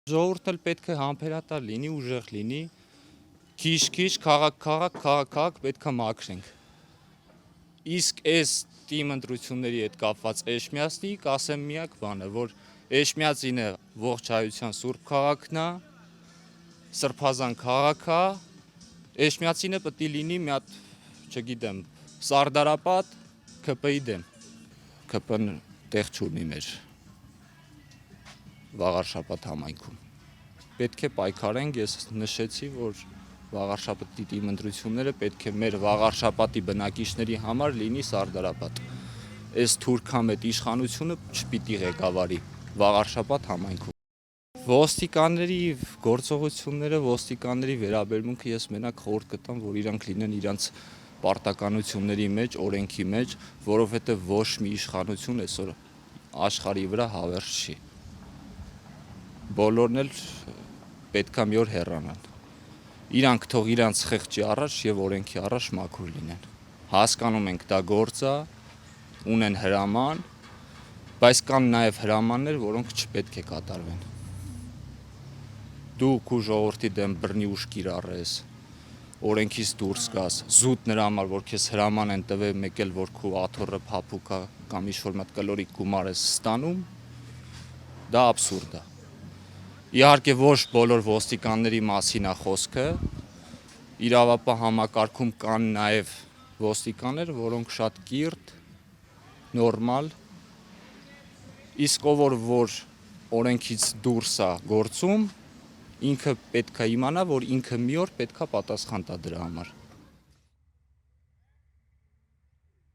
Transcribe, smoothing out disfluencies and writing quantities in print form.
Ժողովուրդն էլ պետք է համբերատար լինի, ուժեղ լինի, քիչ-քիչ, քաղաք պետք է մաքրենք։ Իսկ այս թիմ ընտրությունների հետ կապված Էջմիածնի կասեմ միակ բանը, որ Էջմիածինը ողջ հայության սուրբ քաղաքն է, սրբազան քաղաք է, Էջմիածինը պետք է լինի մի հատ, չգիտեմ, Սարդարապատ ՔՊ-ի դեմ։ ՔՊ-ն տեղ չունի մեր Վաղարշապատ համայնքում։ Պետք է պայքարենք, ես նշեցի, որ Վաղարշապատի թիմ ընտրությունները պետք է մեր Վաղարշապատի բնակիչների համար լինի Սարդարապատ։ Այս թուրքամետ իշխանությունը չպիտի ղեկավարի Վաղարշապատ համայնքում։ Ոստիկանների գործողությունները, ոստիկանների վերաբերմունքը ես մենակ խորհուրդ կտամ, որ իրանք լինեն իրանց պարտականությունների մեջ, օրենքի մեջ, որովհետև ոչ մի իշխանություն այսօր աշխարհի վրա հավերժ չի։ Բոլորն էլ պետքա մի օր հեռանան։ Իրանք թող իրանց խեղճի առաջ եւ օրենքի առաջ մաքուր լինեն։ Հասկանում ենք դա գործ է, ունեն հրաման, բայց կան նաեւ հրամաններ, որոնք չպետք է կատարվեն։ Դու քո ժողովրդի դեմ բռնի ուժ կիրառես, օրենքից դուրս գաս, զուտ նրա համար, որ քեզ հրաման են տվել, մեկ էլ որ քո աթոռը փափուկ է կամ ինչ-որ մատ կլորիկ գումար ես ստանում, դա աբսուրդ է։ Իհարկե ոչ բոլոր ոստիկանների մասին է խոսքը, իրավապահ համակարգում կան նաև ոստիկաններ, որոնք շատ կիրթ, նորմալ, իսկ ով որ օրենքից դուրս է գործում, ինքը պետք է իմանա, որ ինքը մի օր պետք է պատասխան տա դրա համար։